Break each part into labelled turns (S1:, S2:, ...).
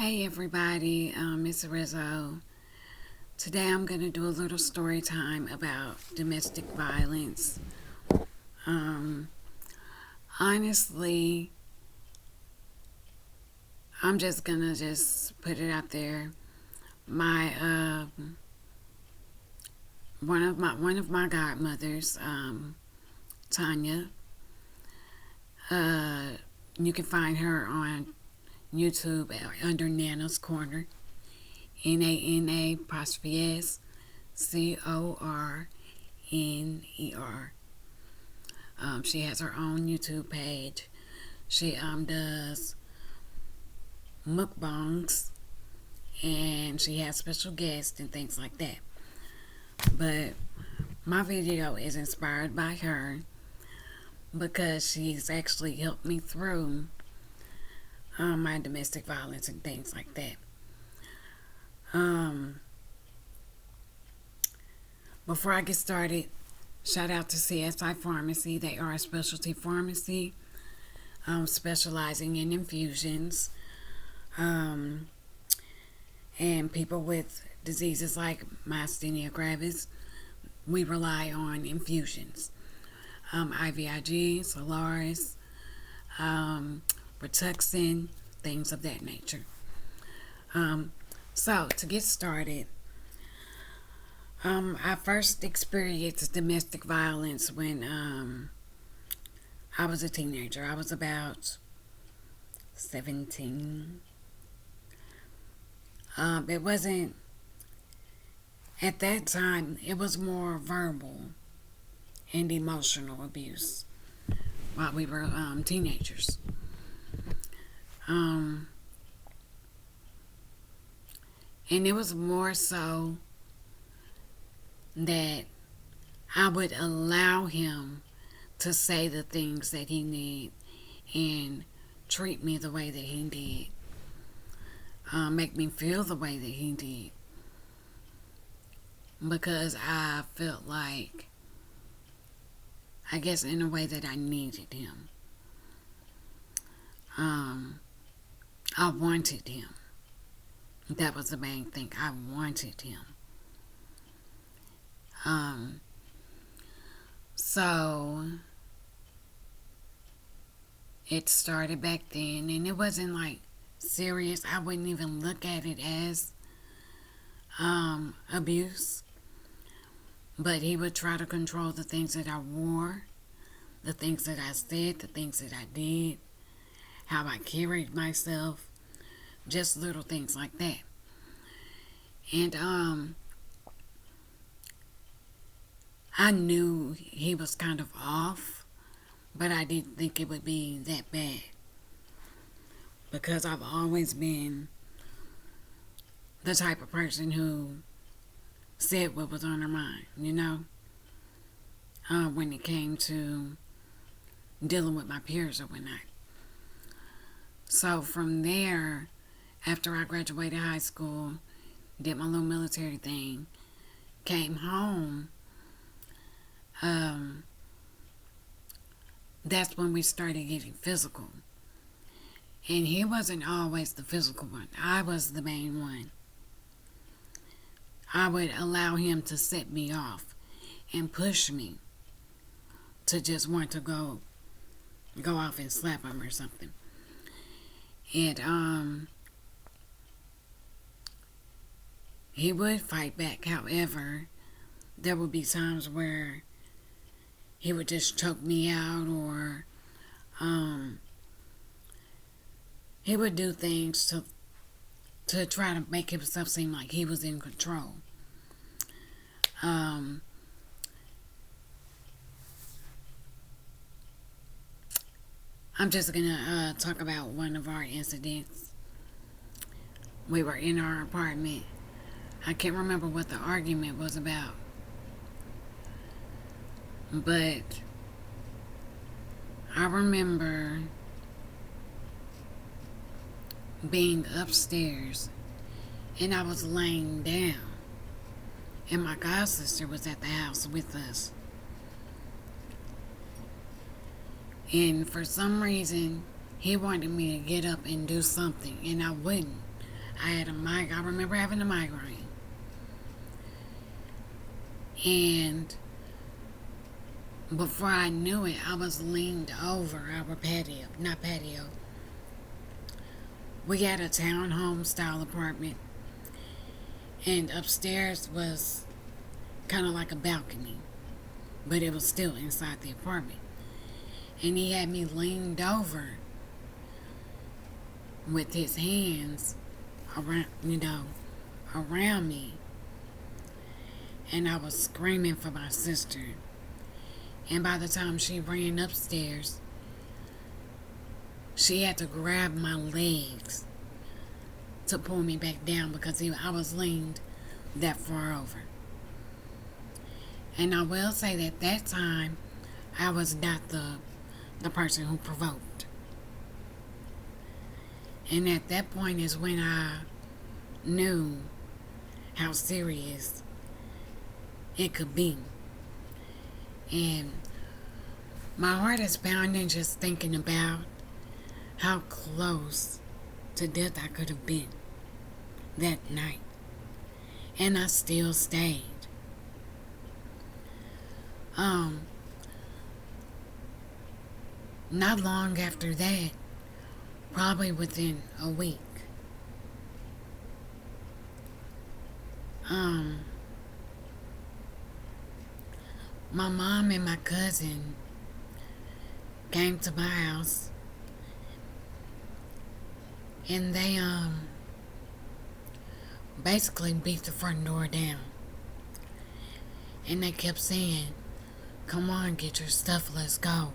S1: Hey everybody, it's Rizzo. Today I'm going to do a little story time about domestic violence. Um, Honestly, I'm just going to just put it out there. My one of my godmothers, Tanya. Uh, you can find her on YouTube under Nana's Corner. NANA''SCORNER. She has her own YouTube page. She does mukbangs and she has special guests and things like that. But my video is inspired by her because she's actually helped me through my domestic violence and things like that. Before I get started, shout out to CSI Pharmacy. They are a specialty pharmacy specializing in infusions. And people with diseases like myasthenia gravis, we rely on infusions. IVIG, Solaris, Rituxan, things of that nature. So, to get started, I first experienced domestic violence when I was a teenager. I was about 17. It wasn't, at that time, it was more verbal and emotional abuse while we were teenagers. And it was more so that I would allow him to say the things that he did and treat me the way that he did, make me feel the way that he did, because I felt like, I guess in a way that I needed him. I wanted him. That was the main thing. I wanted him. So it started back then, and it wasn't like serious. I wouldn't even look at it as abuse. But he would try to control the things that I wore, the things that I said, the things that I did, how I carried myself, just little things like that. And I knew he was kind of off, but I didn't think it would be that bad, because I've always been the type of person who said what was on her mind, when it came to dealing with my peers or whatnot. So from there, after I graduated high school, did my little military thing, came home, that's when we started getting physical. And he wasn't always the physical one. I was the main one. I would allow him to set me off and push me to just want to go off and slap him or something. And he would fight back. However, there would be times where he would just choke me out, or he would do things to try to make himself seem like he was in control. I'm just gonna talk about one of our incidents. We were in our apartment. I can't remember what the argument was about, but I remember being upstairs and I was laying down, and my god sister was at the house with us. And for some reason, he wanted me to get up and do something, and I wouldn't. I remember having a migraine. And before I knew it, I was leaned over our patio. Not patio. We had a townhome style apartment. And upstairs was kind of like a balcony. But it was still inside the apartment. And he had me leaned over with his hands around me. And I was screaming for my sister. And by the time she ran upstairs, she had to grab my legs to pull me back down because I was leaned that far over. And I will say that that time, I was not the person who provoked. And at that point is when I knew how serious it could be. And my heart is pounding just thinking about how close to death I could have been that night. And I still stayed. Not long after that, probably within a week, my mom and my cousin came to my house, and they basically beat the front door down. And they kept saying, "Come on, get your stuff, let's go.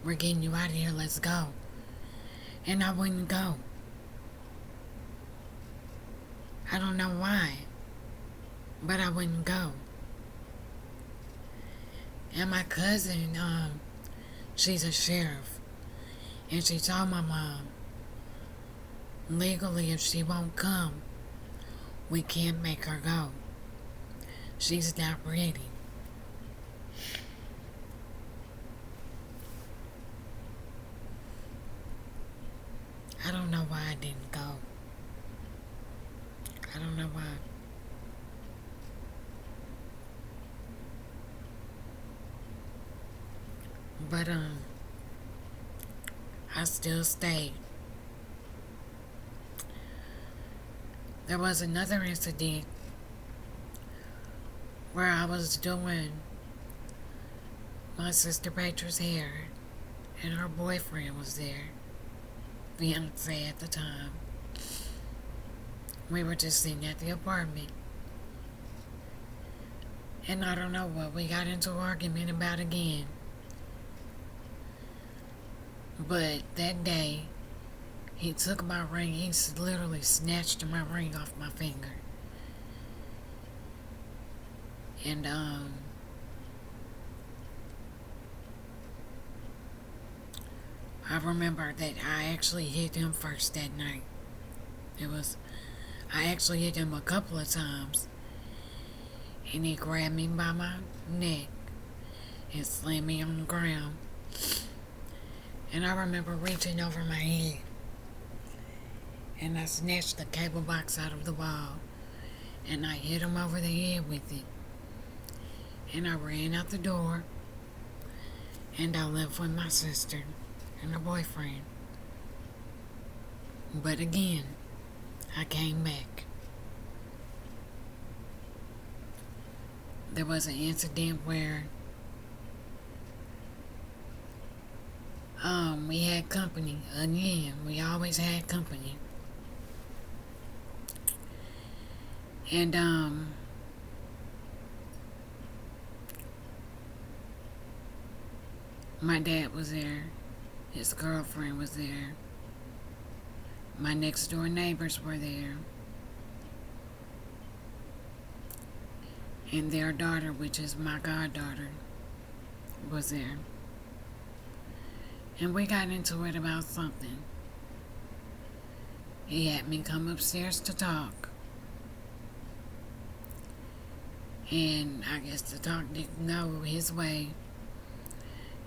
S1: We're getting you out of here, let's go." And I wouldn't go. I don't know why, but I wouldn't go. And my cousin, she's a sheriff, and she told my mom, legally, if she won't come, we can't make her go. She's not ready. I don't know why I didn't go. I don't know why. But, I still stayed. There was another incident where I was doing my sister Petra's hair, and her boyfriend was there, fiance at the time. We were just sitting at the apartment, and I don't know what we got into an argument about again. But that day, he took my ring. He literally snatched my ring off my finger. And, I remember that I actually hit him first that night. I actually hit him a couple of times. And he grabbed me by my neck and slammed me on the ground. And I remember reaching over my head, and I snatched the cable box out of the wall, and I hit him over the head with it. And I ran out the door, and I left with my sister and her boyfriend. But again, I came back. There was an incident where we had company. Again, we always had company. And, my dad was there. His girlfriend was there. My next door neighbors were there. And their daughter, which is my goddaughter, was there. And we got into it about something. He had me come upstairs to talk. And I guess the talk didn't go his way.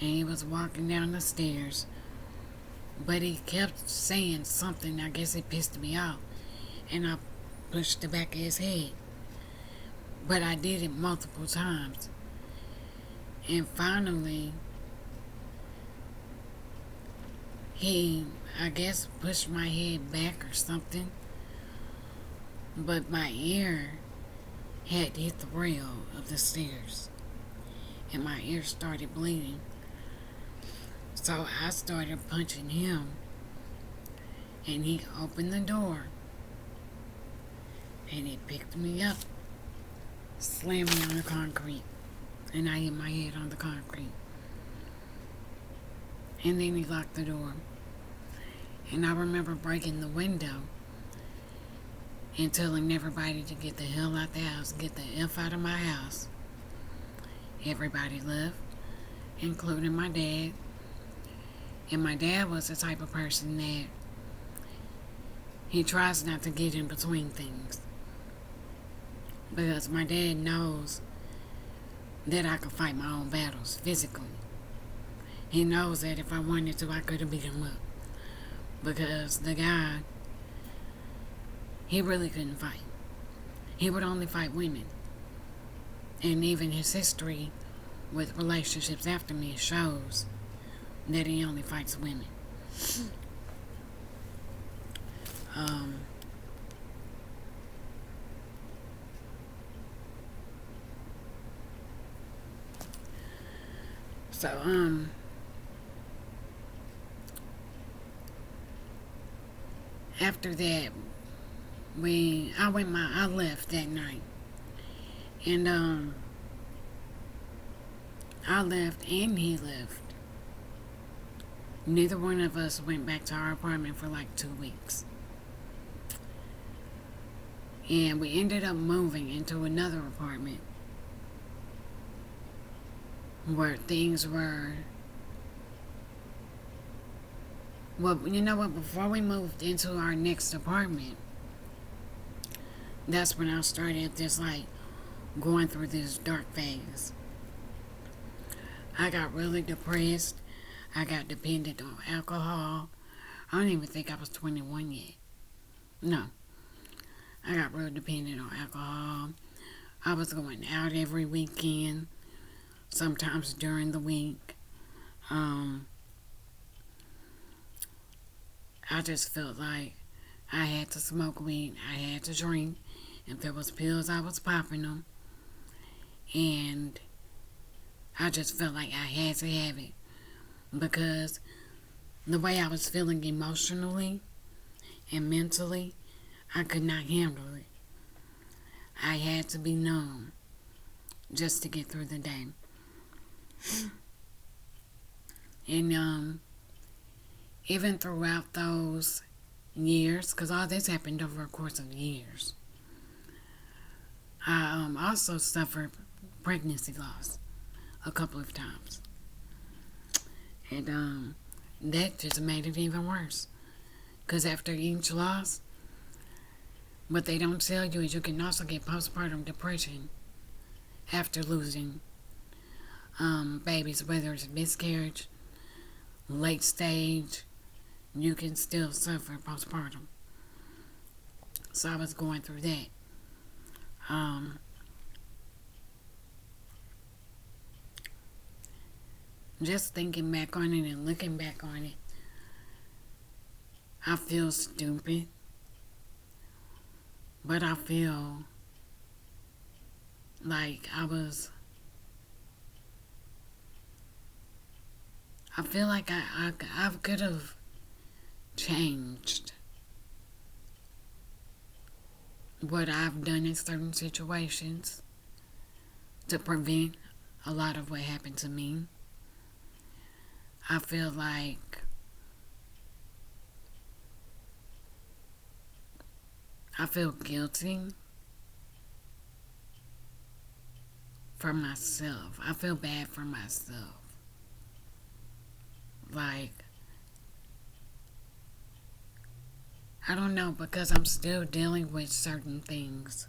S1: And he was walking down the stairs. But he kept saying something. I guess it pissed me off. and I pushed the back of his head. But I did it multiple times. And finally, he, I guess, pushed my head back or something. But my ear had hit the rail of the stairs. And my ear started bleeding. So I started punching him. And he opened the door. And he picked me up, slammed me on the concrete. And I hit my head on the concrete. And then he locked the door. And I remember breaking the window and telling everybody to get the hell out the house, get the F out of my house. Everybody left, including my dad. And my dad was the type of person that he tries not to get in between things. Because my dad knows that I could fight my own battles physically. He knows that if I wanted to, I could have beat him up. Because the guy, he really couldn't fight. He would only fight women. And even his history with relationships after me shows that he only fights women. So, after that, I left that night. And, I left and he left. Neither one of us went back to our apartment for like 2 weeks. And we ended up moving into another apartment where things were... Well, you know what? Before we moved into our next apartment, that's when I started this, like, going through this dark phase. I got really depressed. I got dependent on alcohol. I don't even think I was 21 yet. No. I got real dependent on alcohol. I was going out every weekend, sometimes during the week. I just felt like I had to smoke weed. I had to drink. If there was pills, I was popping them. And I just felt like I had to have it. Because the way I was feeling emotionally and mentally, I could not handle it. I had to be numb just to get through the day. And even throughout those years, because all this happened over a course of years, I also suffered pregnancy loss a couple of times. And that just made it even worse. Because after each loss, what they don't tell you is you can also get postpartum depression after losing babies, whether it's miscarriage, late stage, you can still suffer postpartum. So I was going through that. Just thinking back on it and looking back on it, I feel stupid. But I feel like I feel like I could have changed what I've done in certain situations to prevent a lot of what happened to me. I feel like I feel guilty for myself. I feel bad for myself. Like, I don't know, because I'm still dealing with certain things.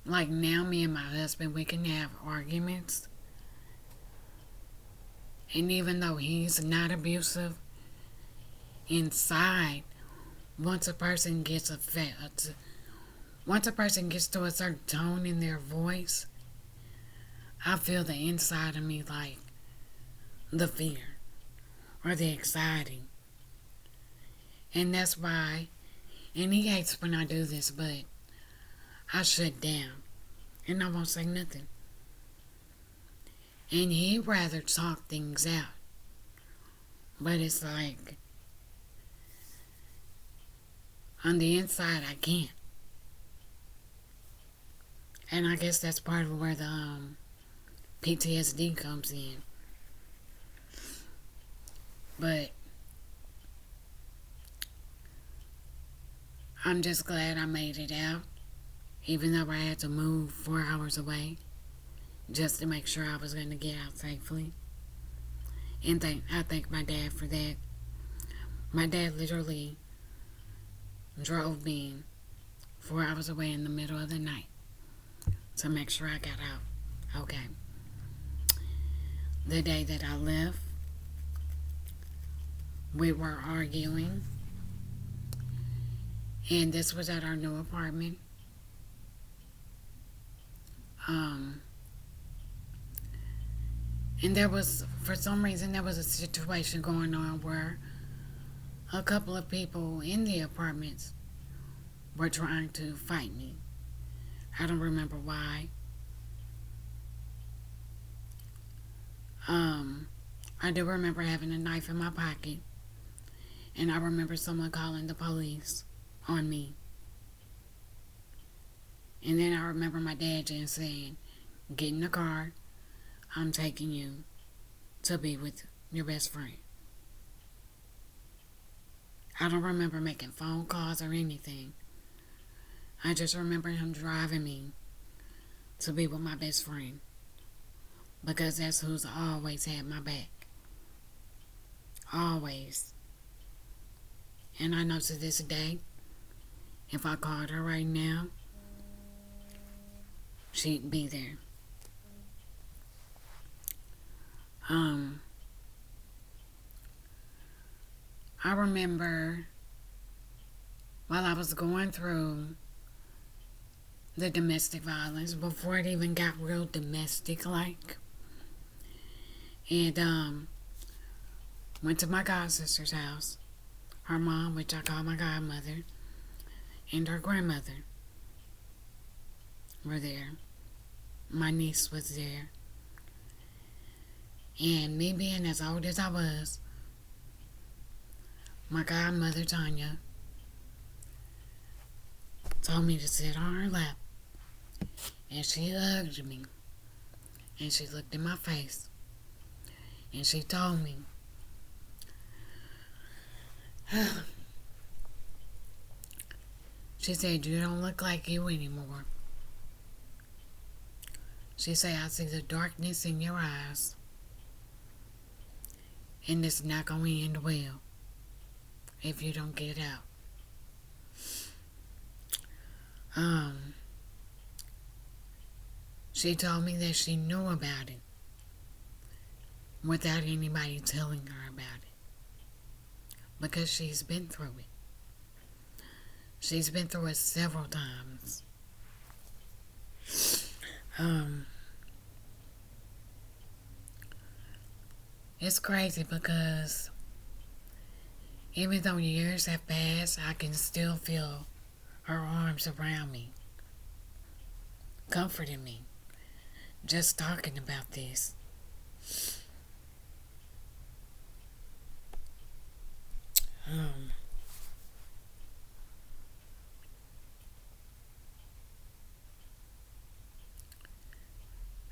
S1: Like now, me and my husband, we can have arguments. And even though he's not abusive, inside, once a person gets once a person gets to a certain tone in their voice, I feel the inside of me like the fear or the anxiety. And that's why, and he hates when I do this, but I shut down and I won't say nothing. And he'd rather talk things out. But it's like, on the inside, I can't. And I guess that's part of where the PTSD comes in. But I'm just glad I made it out, even though I had to move 4 hours away just to make sure I was going to get out safely. And I thank my dad for that. My dad literally drove me 4 hours away in the middle of the night to make sure I got out. Okay. The day that I left, we were arguing. And this was at our new apartment. And there was, for some reason, there was a situation going on where a couple of people in the apartments were trying to fight me. I don't remember why. I do remember having a knife in my pocket, and I remember someone calling the police on me. And then I remember my dad just saying, "Get in the car, I'm taking you to be with your best friend." I don't remember making phone calls or anything. I just remember him driving me to be with my best friend, because that's who's always had my back. Always. And I know to this day, if I called her right now, she'd be there. I remember while I was going through the domestic violence, before it even got real domestic like, and went to my god sister's house. Her mom, which I call my godmother, and her grandmother were there. My niece was there. And me being as old as I was, my godmother, Tanya, told me to sit on her lap. And she hugged me. And she looked in my face. And she told me, she said, "You don't look like you anymore." She said, "I see the darkness in your eyes. And it's not going to end well if you don't get out." She told me that she knew about it without anybody telling her about it, because she's been through it. She's been through it several times. It's crazy because even though years have passed, I can still feel her arms around me, comforting me, just talking about this.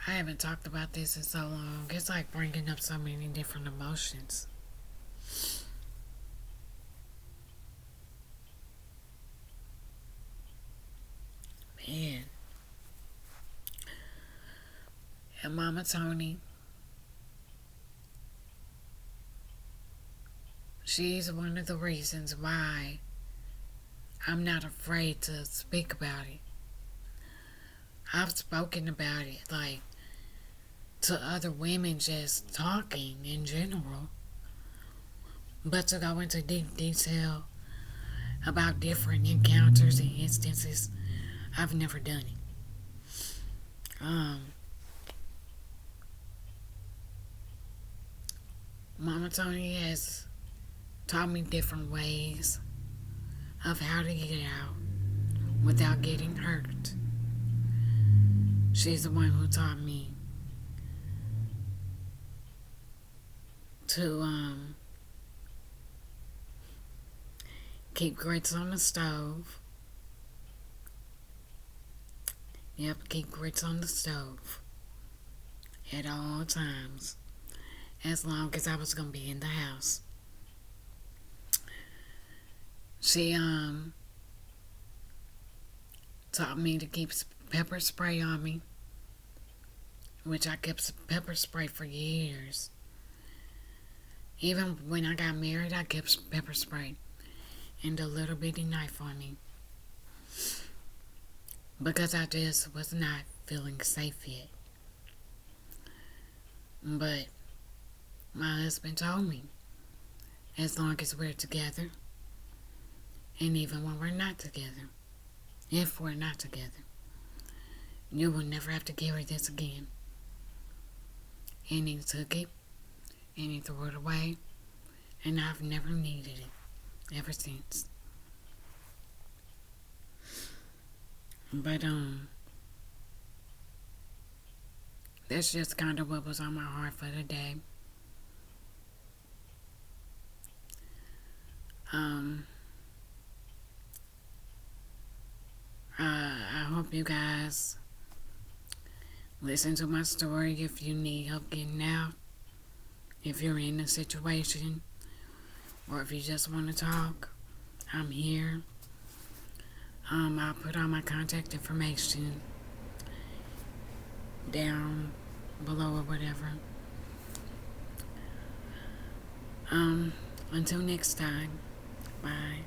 S1: I haven't talked about this in so long. It's like bringing up so many different emotions. Man. And Mama Tony, she's one of the reasons why I'm not afraid to speak about it. I've spoken about it, like, to other women just talking in general, but to go into deep detail about different encounters and instances, I've never done it. Um, Mama Tony has taught me different ways of how to get out without getting hurt. She's the one who taught me to keep grits on the stove. Yep, keep grits on the stove at all times, as long as I was gonna be in the house. She taught me to keep pepper spray on me, which I kept pepper spray for years. Even when I got married, I kept pepper spray and a little bitty knife on me because I just was not feeling safe yet. But my husband told me, as long as we're together, and even when we're not together, if we're not together, you will never have to carry this again. And he took it, and he threw it away, and I've never needed it ever since. But that's just kind of what was on my heart for the day. I hope you guys listen to my story if you need help getting out, if you're in a situation, or if you just want to talk. I'm here. I'll put all my contact information down below or whatever. Until next time, bye.